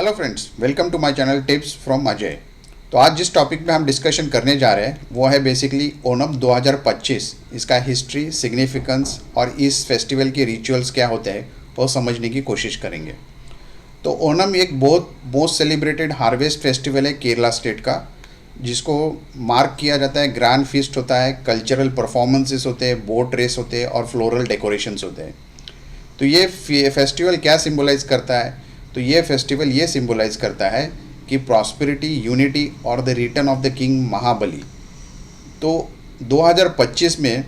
Hello friends, welcome to my channel tips from Ajay. तो आज जिस टॉपिक पे हम डिस्कशन करने जा रहे हैं वो है बेसिकली ओणम 2025। इसका हिस्ट्री, सिग्निफिकेंस और इस फेस्टिवल के रिचुअल्स क्या होते हैं वो समझने की कोशिश करेंगे। तो ओणम एक बहुत मोस्ट सेलिब्रेटेड हार्वेस्ट फेस्टिवल है केरला स्टेट का, जिसको मार्क किया जाता है। ग्रैंड फीस्ट होता है, कल्चरल परफॉर्मेंसेस होते हैं, बोट रेस होते हैं और फ्लोरल डेकोरेशंस होते हैं। तो ये फेस्टिवल क्या सिंबलाइज करता है? तो ये फेस्टिवल ये सिंबलाइज करता है कि प्रॉस्पेरिटी, यूनिटी और the return of the king Mahabali. तो 2025 में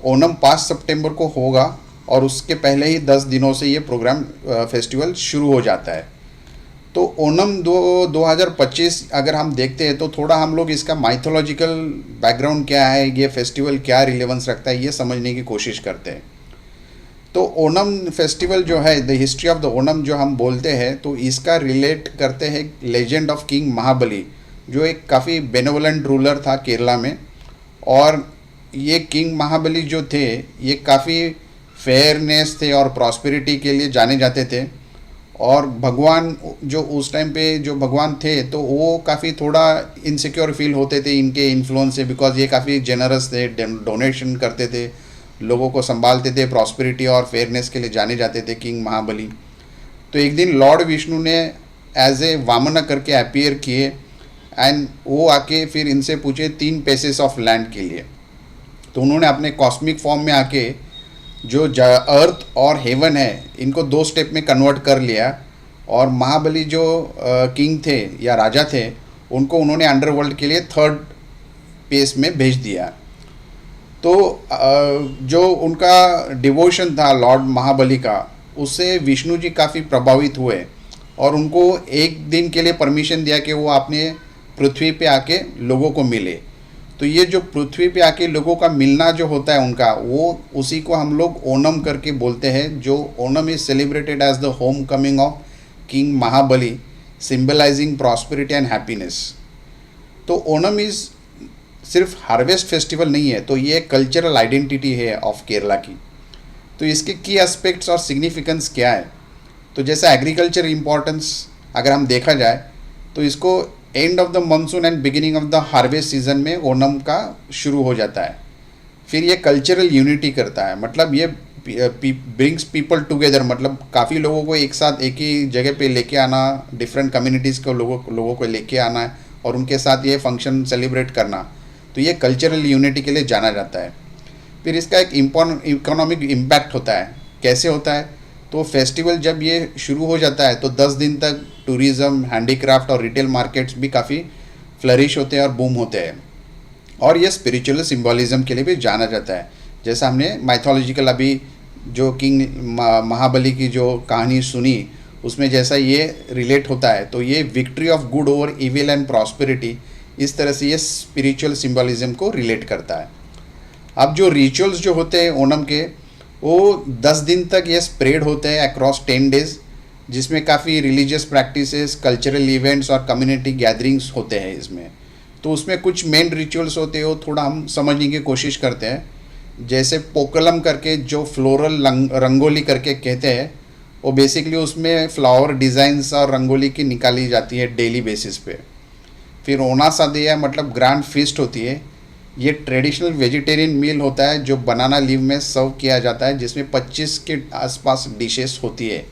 ओणम 5 सितंबर को होगा और उसके पहले ही 10 दिनों से ये प्रोग्राम फेस्टिवल शुरू हो जाता है। तो ओणम 2025 अगर हम देखते हैं तो थोड़ा हम लोग इसका माइथोलॉजिकल बैकग्राउंड क्या है, ये फेस्टिवल क्या रिलेवेंस रखता है, ये समझने की कोशिश करते हैं। तो ओणम फेस्टिवल जो है, the history of the Onam जो हम बोलते हैं, तो इसका रिलेट करते हैं लेजेंड ऑफ किंग महाबली, जो एक काफ़ी बेनेवलेंट रूलर था केरला में। और ये किंग महाबली जो थे ये काफ़ी फेयरनेस थे और प्रॉस्पेरिटी के लिए जाने जाते थे। और भगवान जो उस टाइम पे जो भगवान थे तो वो काफ़ी थोड़ा इनसिक्योर फील होते थे इनके इन्फ्लुएंस से, बिकॉज ये काफ़ी जेनरस थे, डोनेशन करते थे, लोगों को संभालते थे, प्रॉस्पेरिटी और फेयरनेस के लिए जाने जाते थे किंग महाबली। तो एक दिन लॉर्ड विष्णु ने एज ए वामना करके अपीयर किए एंड वो आके फिर इनसे पूछे 3 पीसेस ऑफ लैंड के लिए। तो उन्होंने अपने कॉस्मिक फॉर्म में आके जो अर्थ और हेवन है इनको 2 स्टेप में कन्वर्ट कर लिया। और महाबली जो किंग थे या राजा थे उनको उन्होंने अंडरवर्ल्ड के लिए 3rd पेस में भेज दिया। तो जो उनका डिवोशन था लॉर्ड महाबली का, उससे विष्णु जी काफ़ी प्रभावित हुए और उनको एक दिन के लिए परमिशन दिया कि वो अपने पृथ्वी पे आके लोगों को मिले। तो ये जो पृथ्वी पे आके लोगों का मिलना जो होता है उनका, वो उसी को हम लोग ओणम करके बोलते हैं। जो Onam is celebrated as the home coming of king Mahabali, symbolising prosperity and happiness. तो ओणम इज़ सिर्फ हार्वेस्ट फेस्टिवल नहीं है, तो ये कल्चरल आइडेंटिटी है ऑफ केरला की। तो इसके की एस्पेक्ट्स और सिग्निफिकेंस क्या है? तो जैसा एग्रीकल्चर इम्पोर्टेंस अगर हम देखा जाए तो इसको end of the monsoon and beginning of the harvest season में ओणम का शुरू हो जाता है। फिर ये कल्चरल यूनिटी करता है, मतलब ये ब्रिंग्स पीपल टुगेदर, मतलब काफ़ी लोगों को एक साथ एक ही जगह पे लेके आना, डिफरेंट कम्युनिटीज़ को लोगों को लेके आना है और उनके साथ ये फंक्शन सेलिब्रेट करना। तो ये कल्चरल यूनिटी के लिए जाना जाता है। फिर इसका एक इकोनॉमिक इम्पैक्ट होता है। कैसे होता है? तो फेस्टिवल जब ये शुरू हो जाता है तो 10 दिन तक टूरिज़्म, हैंडीक्राफ्ट और रिटेल मार्केट्स भी काफ़ी फ्लरिश होते हैं और बूम होते हैं। और ये स्पिरिचुअल सिम्बॉलिज्म के लिए भी जाना जाता है। जैसा हमने माइथोलॉजिकल अभी जो किंग महाबली की जो कहानी सुनी उसमें जैसा ये रिलेट होता है, तो ये victory of good over evil and prosperity, इस तरह से ये स्पिरिचुअल सिंबलिज्म को रिलेट करता है। अब जो रिचुअल्स जो होते हैं ओणम के, वो 10 दिन तक ये स्प्रेड होते हैं अक्रॉस 10 डेज, जिसमें काफ़ी रिलीजियस प्रैक्टिसेस, कल्चरल इवेंट्स और कम्युनिटी गैदरिंग्स होते हैं इसमें। तो उसमें कुछ मेन रिचुअल्स होते हैं, वो थोड़ा हम समझने की कोशिश करते हैं। जैसे पोकलम करके जो फ्लोरल रंगोली करके कहते हैं, वो बेसिकली उसमें फ्लावर डिज़ाइंस और रंगोली की निकाली जाती है डेली बेसिस पे। फिर ओना सादिया मतलब ग्रैंड फीस्ट होती है। ये ट्रेडिशनल वेजिटेरियन मील होता है जो बनाना लीव में सर्व किया जाता है, जिसमें 25 के आसपास डिशेस होती है।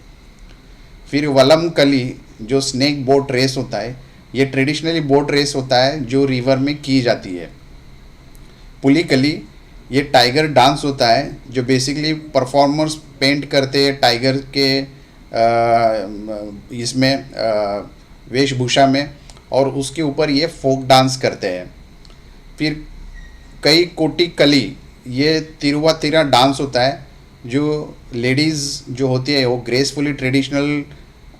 फिर वलम कली जो स्नेक बोट रेस होता है, ये ट्रेडिशनली बोट रेस होता है जो रिवर में की जाती है। पुली कली ये टाइगर डांस होता है जो बेसिकली परफॉर्मर्स पेंट करते हैं टाइगर के इसमें वेशभूषा में, और उसके ऊपर ये फोक डांस करते हैं। फिर कई कोटी कली ये तिरुवातिरा डांस होता है, जो लेडीज़ जो होती है वो ग्रेसफुली ट्रेडिशनल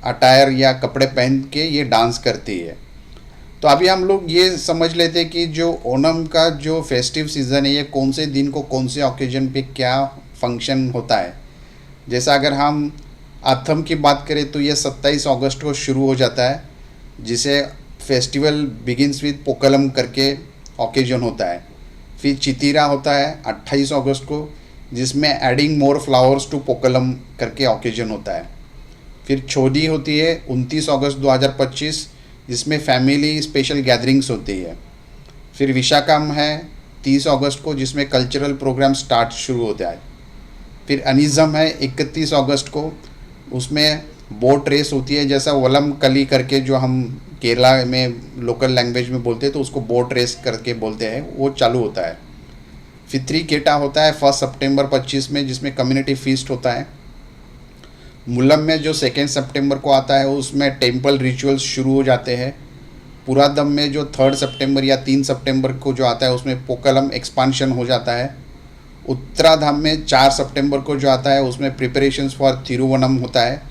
अटायर या कपड़े पहन के ये डांस करती है। तो अभी हम लोग ये समझ लेते हैं कि जो ओणम का जो फेस्टिव सीज़न है ये कौन से दिन को कौन से ओकेजन पे क्या फंक्शन होता है। जैसा अगर हम आथम की बात करें तो ये 27 अगस्त को शुरू हो जाता है, जिसे फेस्टिवल बिगिंस विद पोकलम करके ओकेजन होता है। फिर चितीरा होता है 28 अगस्त को, जिसमें एडिंग मोर फ्लावर्स टू पोकलम करके ओकेजन होता है। फिर छोदी होती है 29 अगस्त 2025, जिसमें फैमिली स्पेशल गैदरिंग्स होती है। फिर विशाखम है 30 अगस्त को, जिसमें कल्चरल प्रोग्राम स्टार्ट शुरू होता है। फिर अनिज़म है 31 अगस्त को, उसमें बोट रेस होती है, जैसा वलम कली करके जो हम केरला में लोकल लैंग्वेज में बोलते हैं तो उसको बोट रेस करके बोलते हैं, वो चालू होता है। फिर थ्री केटा होता है 1 सितंबर 25 में, जिसमें कम्युनिटी फीस्ट होता है। मुलम में जो 2 सितंबर को आता है उसमें टेम्पल रिचुअल्स शुरू हो जाते हैं। पुरादम में जो 3 सितंबर या 3 सितंबर को जो आता है उसमें पोकलम एक्सपांशन हो जाता है। उत्तराधाम में 4 सितंबर को जो आता है उसमें प्रिपरेशंस फॉर थिरुवनम होता है।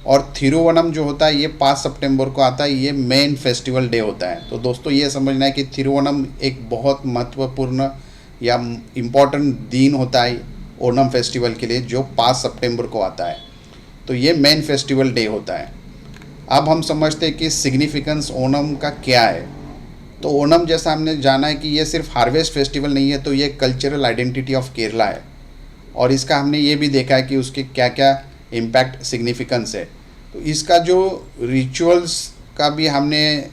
और थिरुवनम जो होता है ये 5 सितंबर को आता है, ये मेन फेस्टिवल डे होता है। तो दोस्तों ये समझना है कि थिरुवनम एक बहुत महत्वपूर्ण या इम्पॉर्टेंट दिन होता है ओणम फेस्टिवल के लिए, जो 5 सितंबर को आता है। तो ये मेन फेस्टिवल डे होता है। अब हम समझते हैं कि सिग्निफिकेंस ओणम का क्या है। तो ओणम जैसा हमने जाना है कि ये सिर्फ हार्वेस्ट फेस्टिवल नहीं है, तो ये कल्चरल आइडेंटिटी ऑफ केरला है। और इसका हमने ये भी देखा है कि उसके क्या क्या इम्पैक्ट सिग्निफिकेंस है। तो इसका जो रिचुअल्स का भी हमने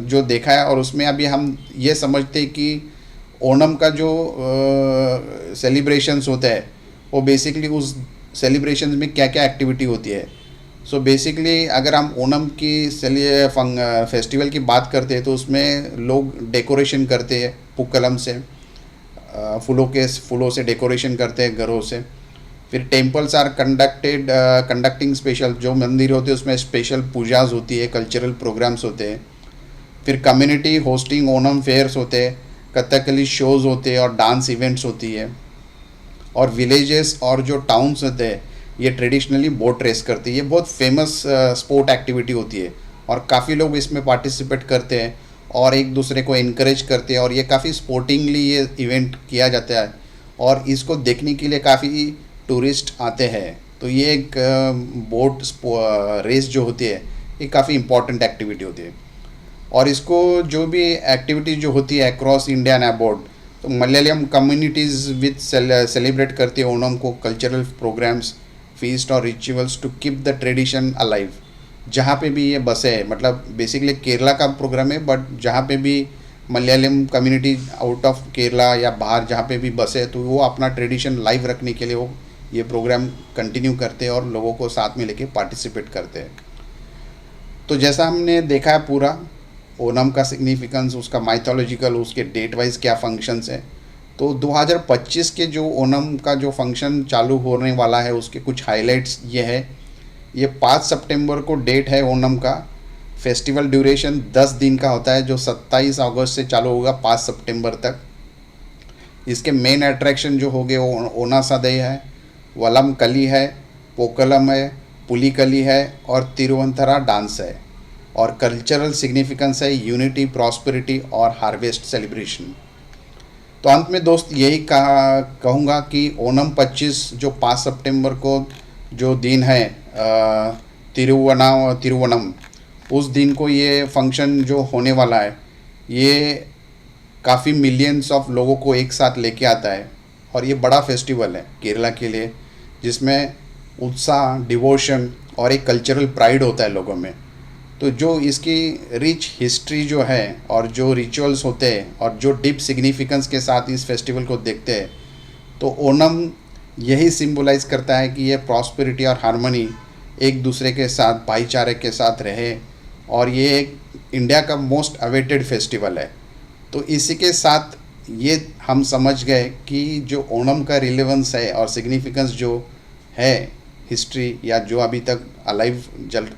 जो देखा है, और उसमें अभी हम ये समझते हैं कि ओणम का जो सेलिब्रेशंस होते हैं वो बेसिकली उस सेलिब्रेशंस में क्या क्या एक्टिविटी होती है। सो बेसिकली अगर हम ओणम की फेस्टिवल की बात करते हैं तो उसमें लोग डेकोरेशन करते हैं पुक्कलम से, फूलों से डेकोरेशन करते हैं घरों से। फिर टेम्पल्स आर कंडक्टिंग स्पेशल, जो मंदिर होते हैं उसमें स्पेशल पूजाज होती है, कल्चरल प्रोग्राम्स होते हैं। फिर कम्युनिटी होस्टिंग ओणम फेयर्स होते हैं, कथकली शोज़ होते हैं और डांस इवेंट्स होती है। और विलेजेस और जो टाउन्स होते हैं ये ट्रेडिशनली बोट रेस करती है। ये बहुत फेमस स्पोर्ट एक्टिविटी होती है और काफ़ी लोग इसमें पार्टिसिपेट करते हैं और एक दूसरे को इनकरेज करते हैं, और ये काफ़ी स्पोर्टिंगली ये इवेंट किया जाता है और इसको देखने के लिए काफ़ी टूरिस्ट आते हैं। तो ये एक बोट रेस जो होती है ये काफ़ी इम्पॉर्टेंट एक्टिविटी होती है। और इसको जो भी एक्टिविटी जो होती है अक्रॉस इंडिया एंड अबॉर्ड, तो मलयालम कम्युनिटीज़ विद सेलिब्रेट करती है ओणम को, कल्चरल प्रोग्राम्स, फीस्ट और rituals to keep the tradition alive. जहाँ पे भी ये बसे है, मतलब बेसिकली केरला का प्रोग्राम है, बट जहाँ पे भी Malayalam community out of Kerala या बाहर जहाँ पे भी बसे तो वो अपना ट्रेडिशन लाइव रखने के लिए वो ये प्रोग्राम कंटिन्यू करते हैं और लोगों को साथ में लेके पार्टिसिपेट करते हैं। तो जैसा हमने देखा है पूरा ओणम का सिग्निफिकेंस, उसका माइथोलॉजिकल, उसके डेट वाइज क्या फंक्शंस है। तो 2025 के जो ओणम का जो फंक्शन चालू होने वाला है उसके कुछ हाइलाइट्स ये है। ये 5 सितंबर को डेट है ओणम का। फेस्टिवल ड्यूरेशन 10 दिन का होता है, जो 27 अगस्त से चालू होगा 5 सितंबर तक। इसके मेन अट्रैक्शन जो होंगे वो ओनासादई है, वलम कली है, पोकलम है, पुलिकली है और तिरुवंतरा डांस है। और कल्चरल सिग्निफिकेंस है यूनिटी, प्रॉस्पेरिटी और हार्वेस्ट सेलिब्रेशन। तो अंत में दोस्त यही कहूँगा कि ओणम 25 जो 5 सितंबर को जो दिन है तिरुवनम, उस दिन को ये फंक्शन जो होने वाला है ये काफ़ी मिलियंस ऑफ लोगों को एक साथ लेके आता है। और ये बड़ा फेस्टिवल है केरला के लिए, जिसमें उत्साह, डिवोशन और एक कल्चरल प्राइड होता है लोगों में। तो जो इसकी रिच हिस्ट्री जो है और जो रिचुअल्स होते हैं और जो डीप सिग्निफिकेंस के साथ इस फेस्टिवल को देखते हैं, तो ओणम यही सिंबलाइज करता है कि ये प्रॉस्पेरिटी और हार्मनी, एक दूसरे के साथ भाईचारे के साथ रहे, और ये एक इंडिया का मोस्ट अवेटेड फेस्टिवल है। तो इसी के साथ ये हम समझ गए कि जो ओणम का रिलेवेंस है और सिग्निफिकेंस जो है हिस्ट्री, या जो अभी तक अलाइव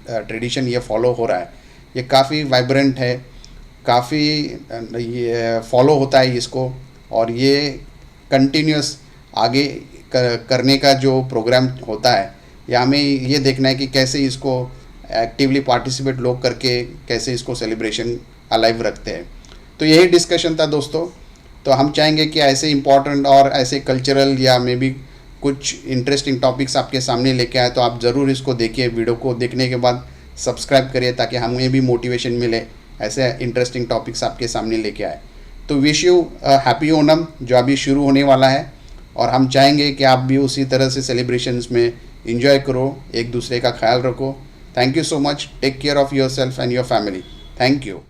ट्रेडिशन ये फॉलो हो रहा है, ये काफ़ी वाइब्रेंट है, काफ़ी ये फॉलो होता है इसको, और ये कंटिन्यूस आगे करने का जो प्रोग्राम होता है, या हमें ये देखना है कि कैसे इसको एक्टिवली पार्टिसिपेट लोग करके कैसे इसको सेलिब्रेशन अलाइव रखते हैं। तो यही डिस्कशन था दोस्तों। तो हम चाहेंगे कि ऐसे इम्पॉर्टेंट और ऐसे कल्चरल या मे बी कुछ इंटरेस्टिंग टॉपिक्स आपके सामने लेके आए, तो आप ज़रूर इसको देखिए। वीडियो को देखने के बाद सब्सक्राइब करिए ताकि हमें भी मोटिवेशन मिले ऐसे इंटरेस्टिंग टॉपिक्स आपके सामने लेके आए। तो विश यू हैप्पी ओणम जो अभी शुरू होने वाला है। और हम चाहेंगे कि आप भी उसी तरह से सेलिब्रेशंस में इंजॉय करो, एक दूसरे का ख्याल रखो। Thank you so much. Take care of yourself and your family. Thank you.